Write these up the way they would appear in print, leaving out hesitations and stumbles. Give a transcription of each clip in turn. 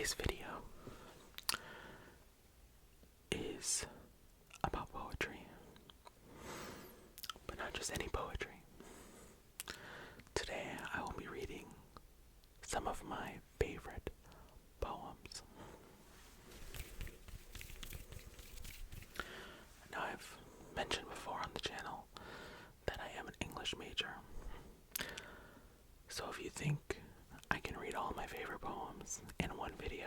Today's video is about poetry, but not just any poetry. Today I will be reading some of my favorite poems. Now, I've mentioned before on the channel that I am an English major, so if you think I can read all my favorite poems in one video,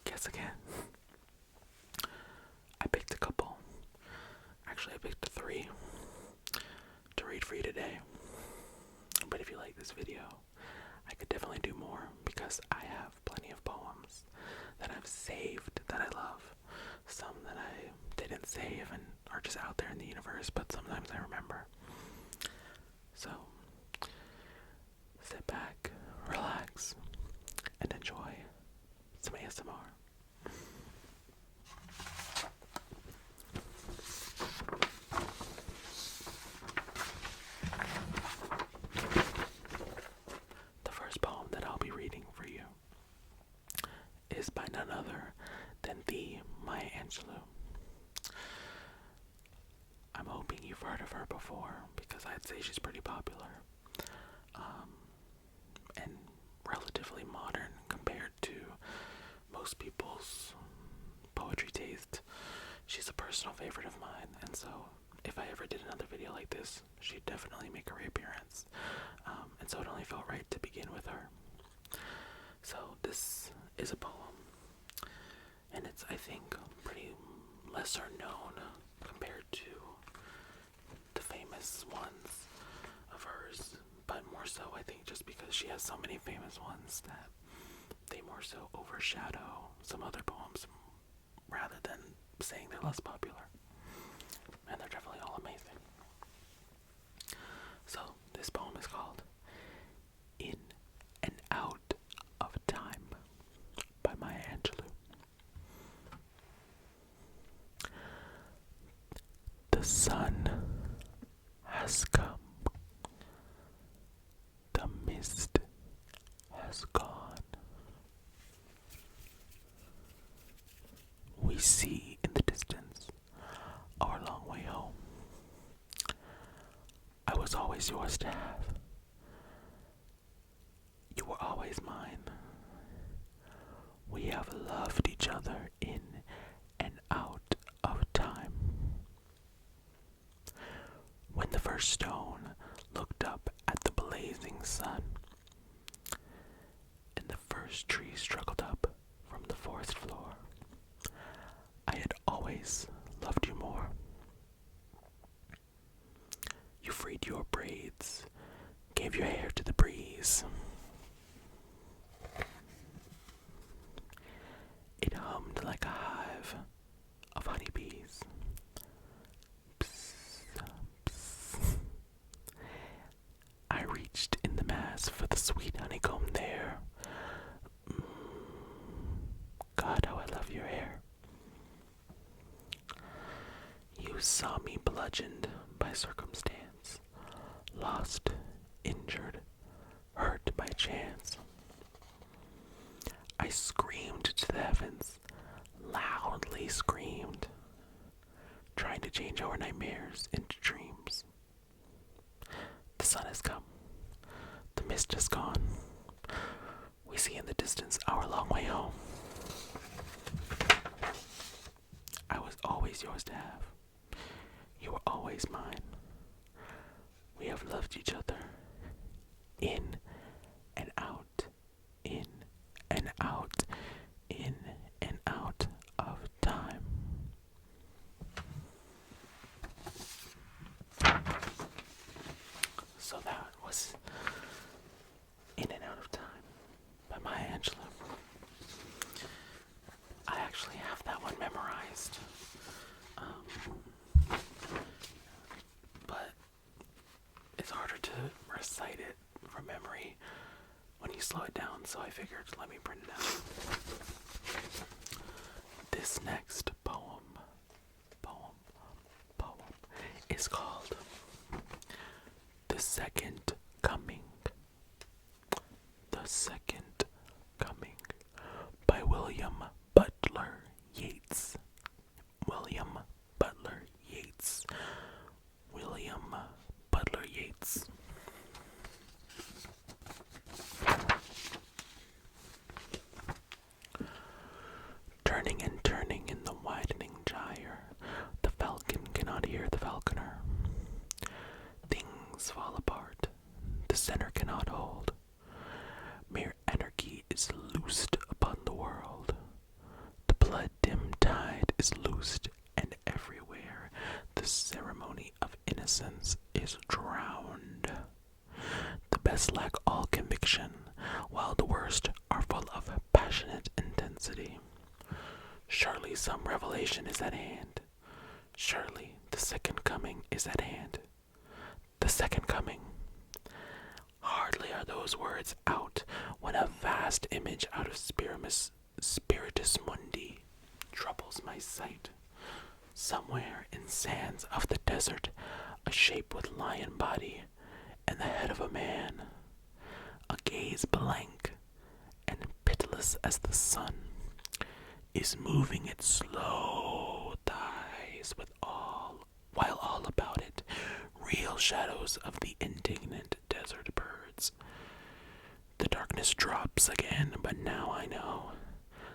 guess again. I picked a couple. Actually, I picked 3 to read for you today. But if you like this video, I could definitely do more because I have plenty of poems that I've saved that I love. Some that I didn't save and are just out there in the universe, but sometimes I remember. So, sit back, relax, and enjoy some ASMR. The first poem that I'll be reading for you is by none other than the Maya Angelou. I'm hoping you've heard of her before because I'd say she's pretty popular and relatively modern compared to most people's poetry taste. She's a personal favorite of mine, and so if I ever did another video like this, she'd definitely make a reappearance. And so it only felt right to begin with her. So this is a poem, and it's, I think, pretty lesser known compared to the famous ones of hers, but more so I think just because she has so many famous ones that they more so overshadow some other poems rather than saying they're less popular. And they're definitely all amazing. So this poem is called In and Out of Time by Maya Angelou. The sun has come. The mist has gone. We see in the distance our long way home. I was always yours to have. You were always mine. We have loved each other in and out of time. When the first stone looked up at the blazing sun, and the first tree struggled up from the forest floor, I had always loved you more. You freed your braids, gave your hair to the breeze. It hummed like a hive of honeybees. Psst, psst. I reached in the mass for the sweet honeycomb there. God, how I love your hair. You saw me bludgeoned by circumstance, lost, injured, hurt by chance. I screamed to the heavens, loudly screamed, trying to change our nightmares into dreams. The sun has come, the mist has gone. We see in the distance our long way home. I was always yours to have. You were always mine. We have loved each other in and out, in and out, in and out of time. So that was In and Out of Time by Maya Angelou. I actually have that one memorized. But it's harder to recite it from memory when you slow it down, so I figured let me print it out. This next poem is called The Second Coming. The Second William Butler Yeats. William Butler Yeats. William Butler Yeats. Turning and turning in the widening gyre, the falcon cannot hear the falconer. Things fall apart, the center cannot hold. Mere anarchy is loosed upon the world. The blood-dimmed tide is loosed, and everywhere the ceremony of innocence is drowned. The best lack all conviction, while the worst are full of passionate intensity. Surely some revelation is at hand. Surely the second coming is at hand. The second coming. Hardly are those words out when a vast image out of Spiritus Mundi troubles my sight. Somewhere in sands of the desert, a shape with lion body and the head of a man, a gaze blank and pitiless as the sun, is moving its slow thighs while all about it real shadows of the indignant desert birds. The darkness drops again, but now I know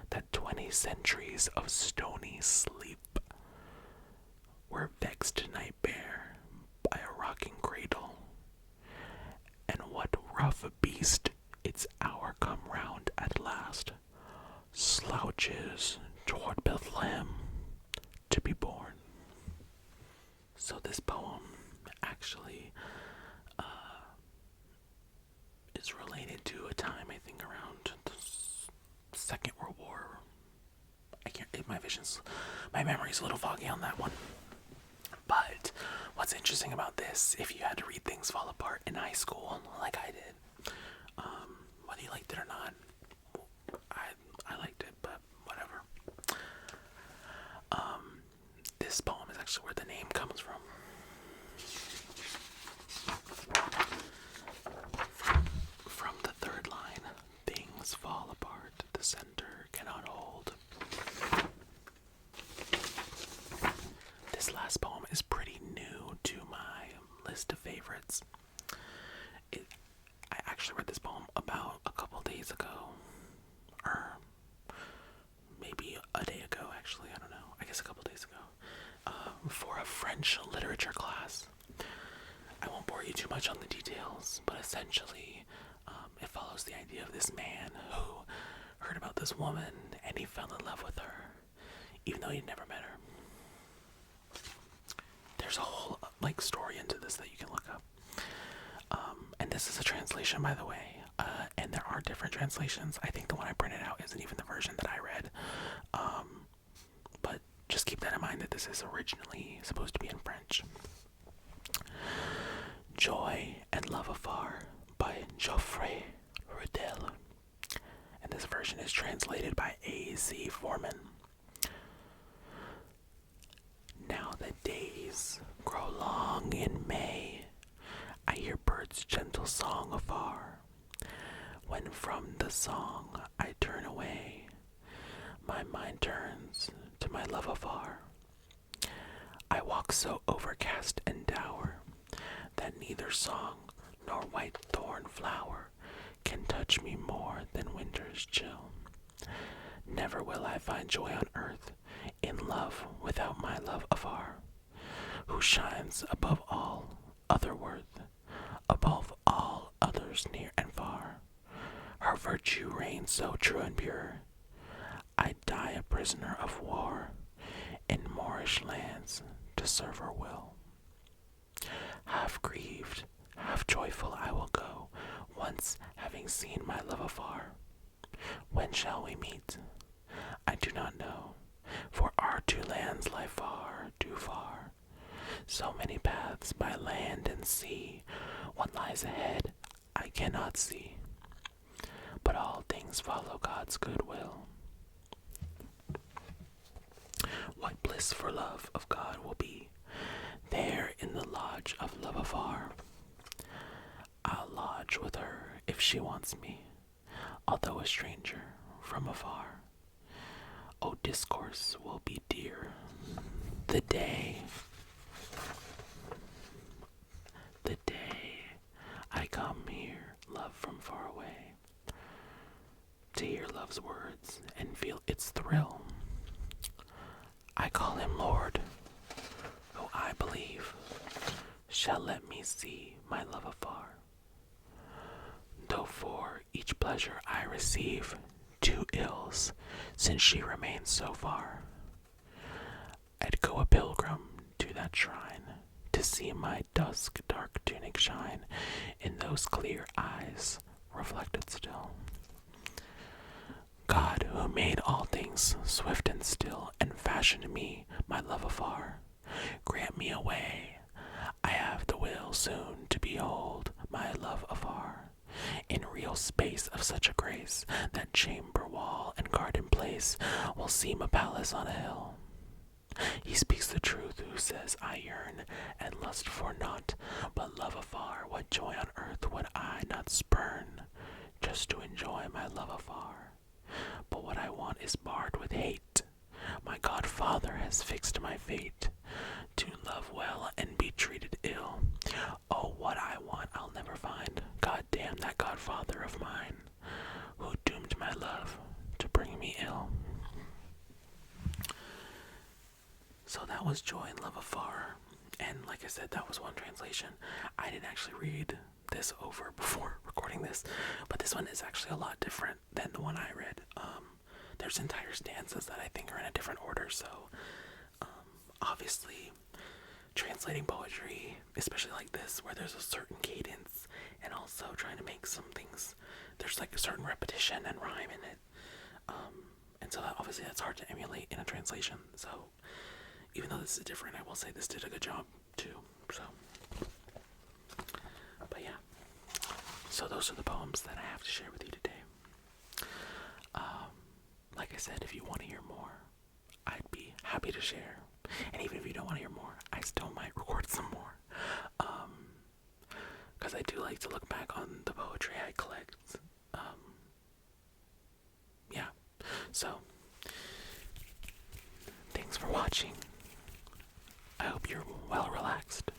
that 20 centuries of stony sleep were vexed night bare by a rocking cradle. And what rough beast, its hour come round at last, slouches toward Bethlehem to be born. So this poem actually is related to a time, I think, around the Second World War. My memory's a little foggy on that one. But what's interesting about this, if you had to read Things Fall Apart in high school, like I did, whether you liked it or not, I liked it, but whatever. This poem is actually where the name comes from. From the third line, things fall apart, the center cannot hold. This last poem is pretty new to my list of favorites. I actually read this poem about a couple days ago, or maybe a day ago, actually, I don't know, I guess a couple days ago, for a French literature class. I won't bore you too much on the details, but essentially, it follows the idea of this man who heard about this woman and he fell in love with her, even though he'd never met her. There's a whole story into this that you can look up. And this is a translation, by the way, and there are different translations. I think the one I printed out isn't even the version that I read, but just keep that in mind that this is originally supposed to be in French. Joy and Love Afar by Geoffrey Rudel, and this version is translated by A.Z. Foreman. Now that days grow long in May, I hear birds' gentle song afar. When from the song I turn away, my mind turns to my love afar. I walk so overcast and dour that neither song nor white thorn flower can touch me more than winter's chill. Never will I find joy on earth in love without my love afar, who shines above all other worth, above all others near and far. Her virtue reigns so true and pure, I die a prisoner of war, in Moorish lands to serve her will. Half grieved, half joyful I will go, once having seen my love afar. When shall we meet? I do not know, for our two lands lie far, too far. So many paths by land and sea, what lies ahead I cannot see, but all things follow God's good will. What bliss for love of God will be, there in the lodge of Love Afar. I'll lodge with her if she wants me, although a stranger from afar. Oh, discourse will be dear. The day I come here, love from far away, to hear love's words and feel its thrill. I call him Lord, who I believe shall let me see my love afar. Though for each pleasure I receive 2 ills, since she remains so far, I'd go a pilgrim to that shrine, to see my dusk dark tunic shine in those clear eyes reflected still. God, who made all things swift and still, and fashioned me, my love afar, grant me a way. I have the will soon to behold my love afar, in real space of such a grace, that chamber wall and garden place will seem a palace on a hill. He speaks the truth who says I yearn and lust for naught but love afar. What joy on earth would I not spurn, just to enjoy my love afar? But what I want is barred with hate. My godfather has fixed my fate, to love well and be treated ill. Oh, what I want I'll never find. God damn that godfather of mine, who doomed my love to bring me ill. So that was Joy and Love Afar, and like I said, that was one translation. I didn't actually read this over before recording this, but this one is actually a lot different than the one I read. There's entire stanzas that I think are in a different order, so obviously translating poetry, especially like this, where there's a certain cadence, and also trying to make some things, there's like a certain repetition and rhyme in it, and so obviously that's hard to emulate in a translation. So even though this is different, I will say this did a good job too. So, but yeah, so those are the poems that I have to share with you today. Like I said, if you want to hear more, I'd be happy to share. And even if you don't want to hear more, I still might record some more. Because I do like to look back on the poetry I collect. Yeah. So, thanks for watching. I hope you're well relaxed.